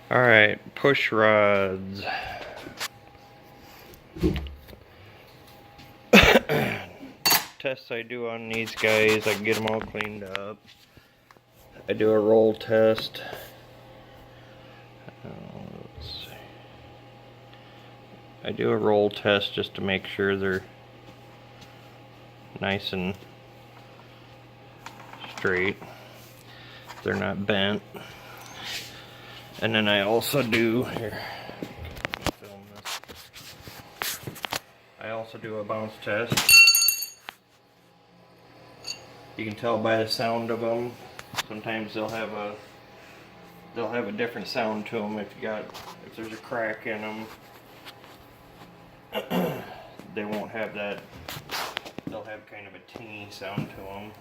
Alright, push rods. Tests I do on these guys, I get them all cleaned up. I do a roll test. Let's see. I do a roll test just to make sure they're nice and straight. They're not bent. And then I also do, here, film this. I also do a bounce test. You can tell by the sound of them. Sometimes they'll have a different sound to them if there's a crack in them. They won't have that. They'll have kind of a tinny sound to them.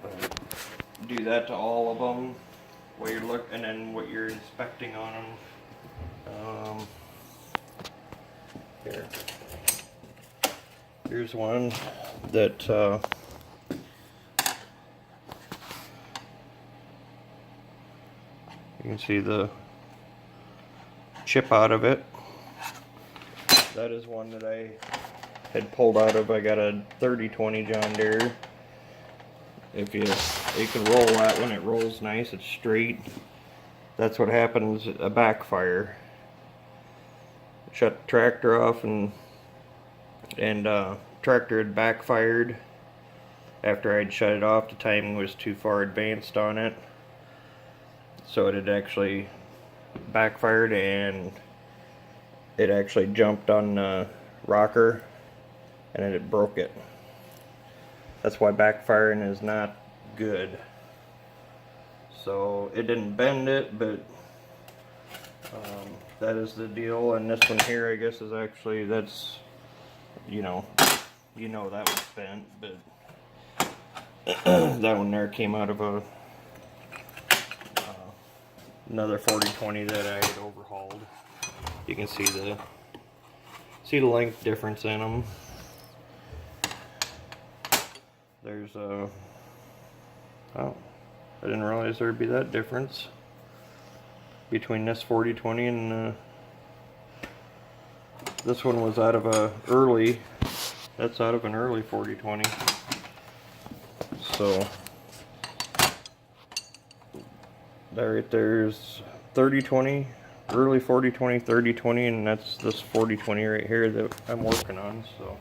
But do that to all of them. What you're and then what you're inspecting on them. Here's one that you can see the chip out of it. That is one that I had pulled out of. I got a 3020 John Deere. If you can roll that when it rolls nice, it's straight. That's what happens, a backfire. Shut the tractor off and tractor had backfired after I'd shut it off. The timing was too far advanced on it. So it had actually backfired and it actually jumped on the rocker and it broke it. That's why backfiring is not good. So it didn't bend it, but that is the deal. And this one here, I guess, is actually, that's, you know that was bent, but that one there came out of a another 4020 that I had overhauled. You can see the length difference in them. There's a oh, I didn't realize there'd be that difference between this 4020 and this one was out of a early. That's out of an early 4020. So there, right there's 3020, early 4020, 3020, and that's this 4020 right here that I'm working on. So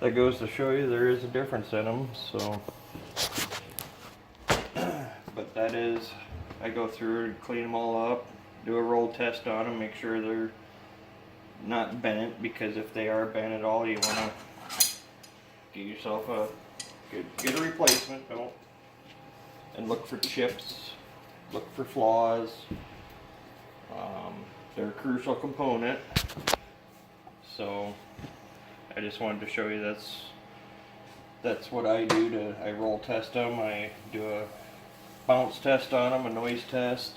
that goes to show you there is a difference in them. So, but that is, I go through and clean them all up, do a roll test on them, make sure they're not bent, because if they are bent at all, you want to get yourself get a replacement. Don't, and look for chips, look for flaws. They're a crucial component. So I just wanted to show you that's what I do. I roll test them. I do a bounce test on them, a noise test.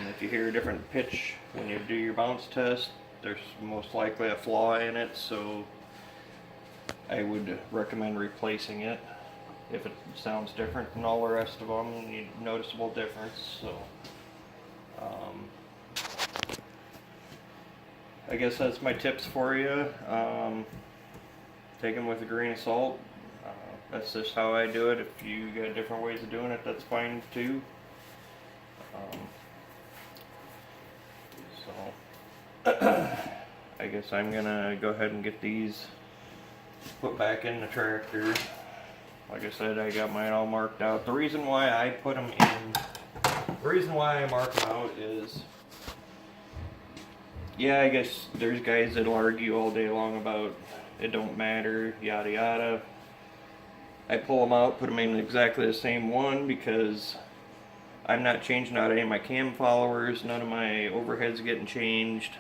If you hear a different pitch when you do your bounce test, there's most likely a flaw in it, so I would recommend replacing it. If it sounds different than all the rest of them, you need a noticeable difference. So I guess that's my tips for you. Take them with a grain of salt. That's just how I do it. If you got different ways of doing it, that's fine too. I guess I'm gonna go ahead and get these put back in the tractor. Like I said, I got mine all marked out. The reason why I put them in, the reason why I mark them out is, yeah, I guess there's guys that'll argue all day long about it don't matter, yada yada. I pull them out, put them in exactly the same one, because I'm not changing out any of my cam followers, none of my overheads getting changed.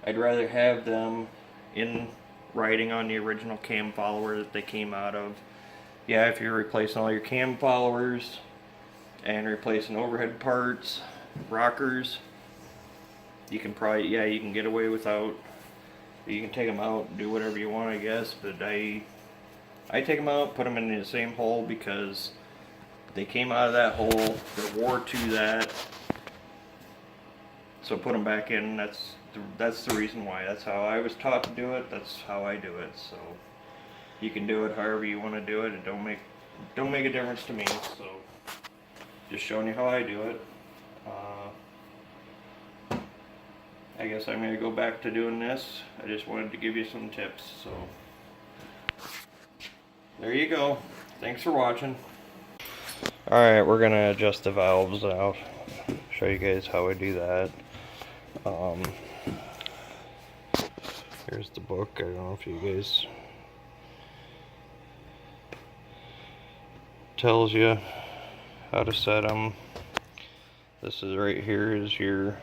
I'd rather have them in writing on the original cam follower that they came out of. Yeah, if you're replacing all your cam followers and replacing overhead parts, rockers, you can probably, yeah, you can get away without, you can take them out and do whatever you want, I guess, but I take them out, put them in the same hole, because They came out of that hole. They wore to that. So put them back in. That's the reason why. That's how I was taught to do it. That's how I do it. So you can do it however you want to do it. It don't make a difference to me. So just showing you how I do it. I guess I'm gonna go back to doing this. I just wanted to give you some tips. So there you go. Thanks for watching. Alright, we're gonna adjust the valves now. Show you guys how I do that. Here's the book. I don't know if you guys tells you how to set them. This is right here is your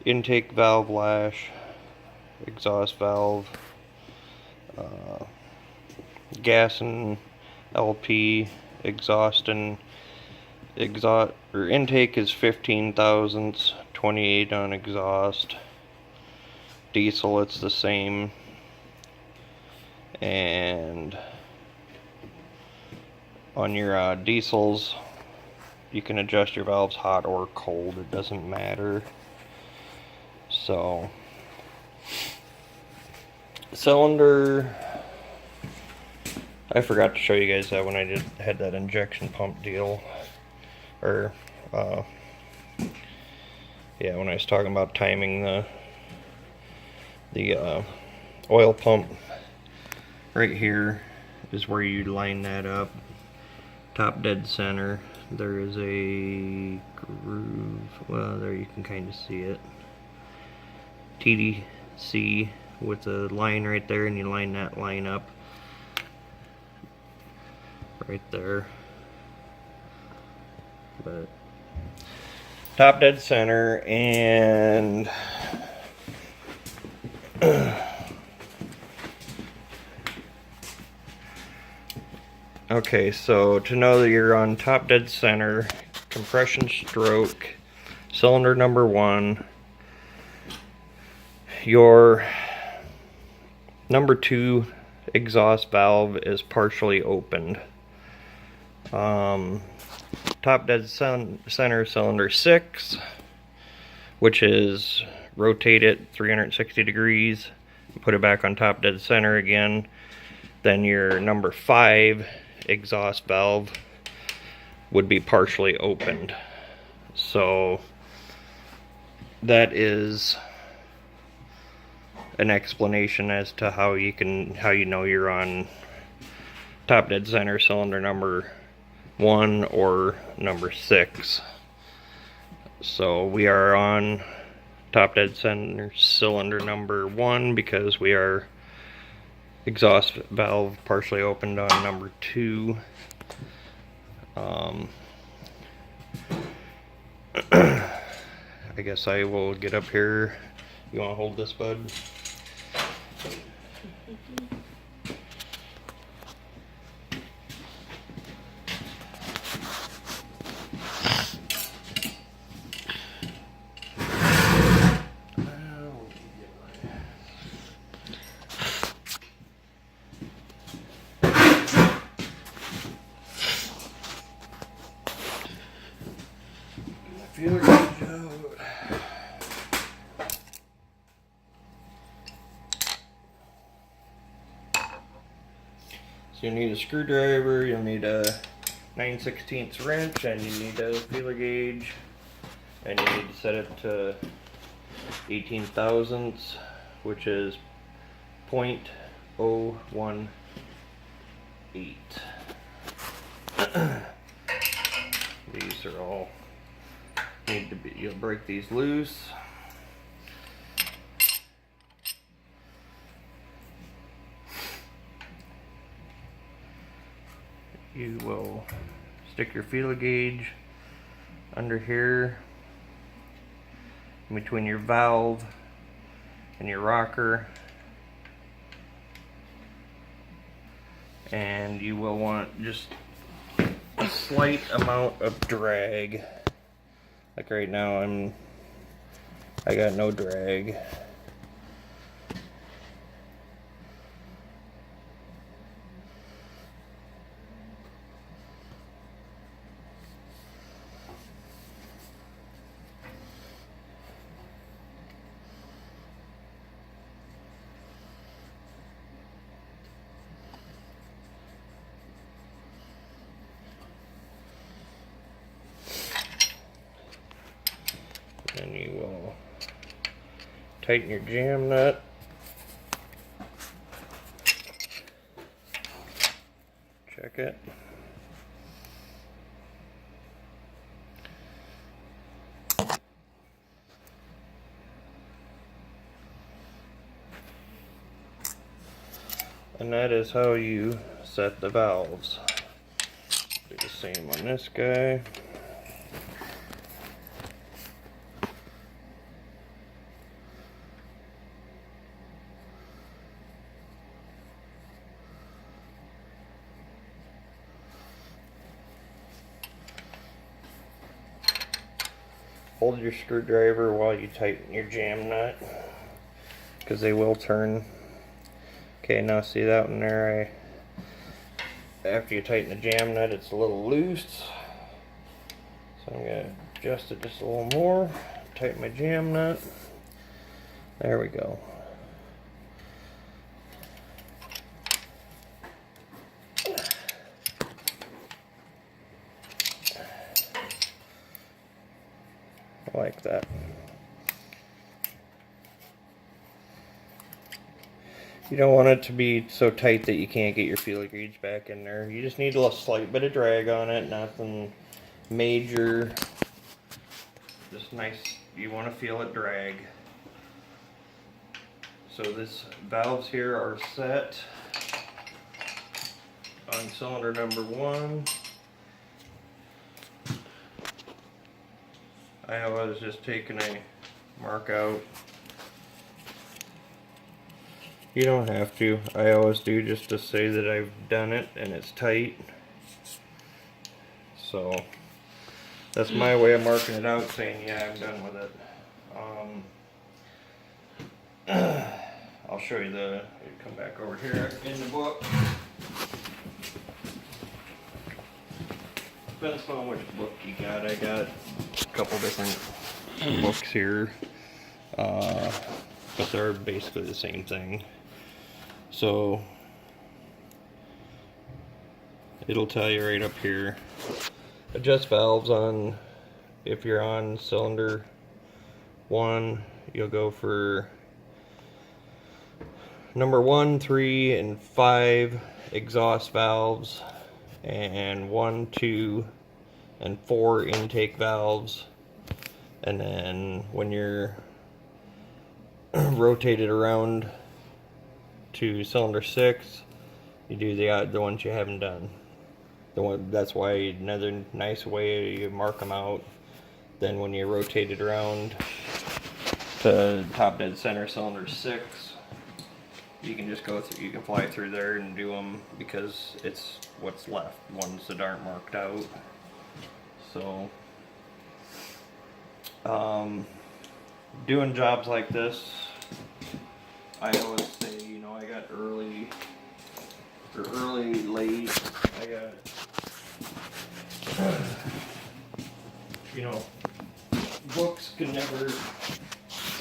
intake valve lash, exhaust valve, gas and LP, exhaust and intake is 15 thousandths, 28 on exhaust. Diesel, it's the same. And on your diesels, you can adjust your valves hot or cold, it doesn't matter. So cylinder, I forgot to show you guys that when I had that injection pump deal, or yeah, when I was talking about timing the oil pump. Right here is where you line that up, top dead center. There is a groove, well, there you can kind of see it, TDC with a line right there, and you line that line up right there. But top dead center, and okay, so to know that you're on top dead center, compression stroke, cylinder number 1, your number 2 exhaust valve is partially opened. Top dead center cylinder 6, which is rotate it 360 degrees, put it back on top dead center again. Then your number 5 exhaust valve would be partially opened. So that is an explanation as to how you know you're on top dead center cylinder number 1 or number 6. So we are on top dead center cylinder number 1 because we are exhaust valve partially opened on number 2. I guess I will get up here. You want to hold this, bud? Feeler gauge out. So you'll need a screwdriver, you'll need a 9/16 wrench, and you need a feeler gauge, and you need to set it to 18 thousandths, which is 0.018. These are all need to be, you'll break these loose. You will stick your feeler gauge under here in between your valve and your rocker, and you will want just a slight amount of drag. Like right now I got no drag. and you will tighten your jam nut. Check it. And that is how you set the valves. Do the same on this guy. Hold your screwdriver while you tighten your jam nut, because they will turn. Okay, now see that one there? After you tighten the jam nut, it's a little loose. So I'm going to adjust it just a little more. Tighten my jam nut. There we go. Like that. You don't want it to be so tight that you can't get your feeler gauge back in there. You just need a slight bit of drag on it, nothing major. Just nice, you want to feel it drag. So this valves here are set on cylinder number 1. I was just taking a mark out. You don't have to. I always do, just to say that I've done it and it's tight. So that's my way of marking it out, saying yeah, I'm done with it. I'll show you the, come back over here in the book. Depends on which book you got. I got a couple different books here, but they're basically the same thing. So it'll tell you right up here, adjust valves on, if you're on cylinder 1, you'll go for number 1, 3, and 5 exhaust valves, and 1, 2, and 4 intake valves. And then when you're rotated around to cylinder 6, you do the ones you haven't done. That's why another nice way you mark them out. Then when you rotate it around to top dead center cylinder 6, you can just go through, you can fly through there and do them, because it's what's left, ones that aren't marked out. So doing jobs like this, I always say, you know, I got early or late, I got you know, books can never,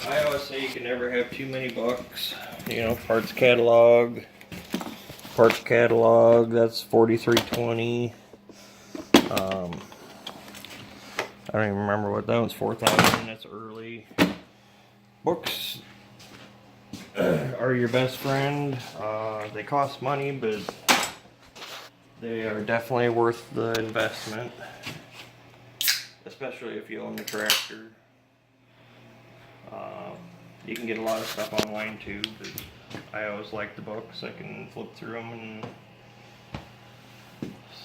I always say you can never have too many books. You know, parts catalog, that's 4320. I don't even remember what that was, 4,000, that's early. Books are your best friend. They cost money, but they are definitely worth the investment, especially if you own a tractor. You can get a lot of stuff online too, but I always like the books. I can flip through them, and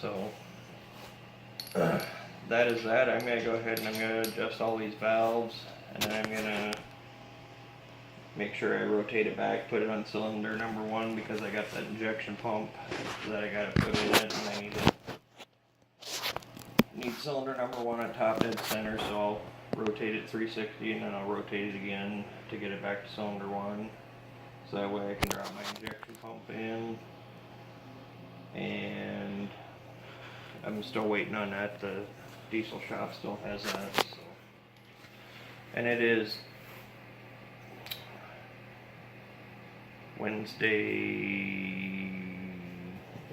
so that is that. I'm going to go ahead and I'm going to adjust all these valves, and then I'm going to make sure I rotate it back, put it on cylinder number 1, because I got that injection pump that I got to put in it, and I need cylinder number 1 at top dead center, so I'll rotate it 360 and then I'll rotate it again to get it back to cylinder 1, so that way I can drop my injection pump in. And I'm still waiting on that. The diesel shop still has that, so. And it is Wednesday,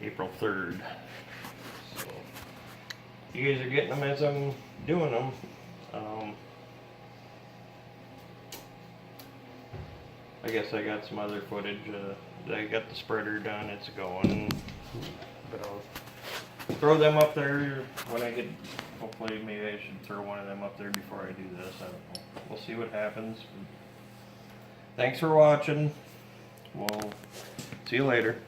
April 3rd. So you guys are getting them as I'm doing them. I guess I got some other footage. I got the spreader done. It's going. But I'll throw them up there when I get. Hopefully, maybe I should throw one of them up there before I do this. I don't know. We'll see what happens. Thanks for watching. We'll see you later.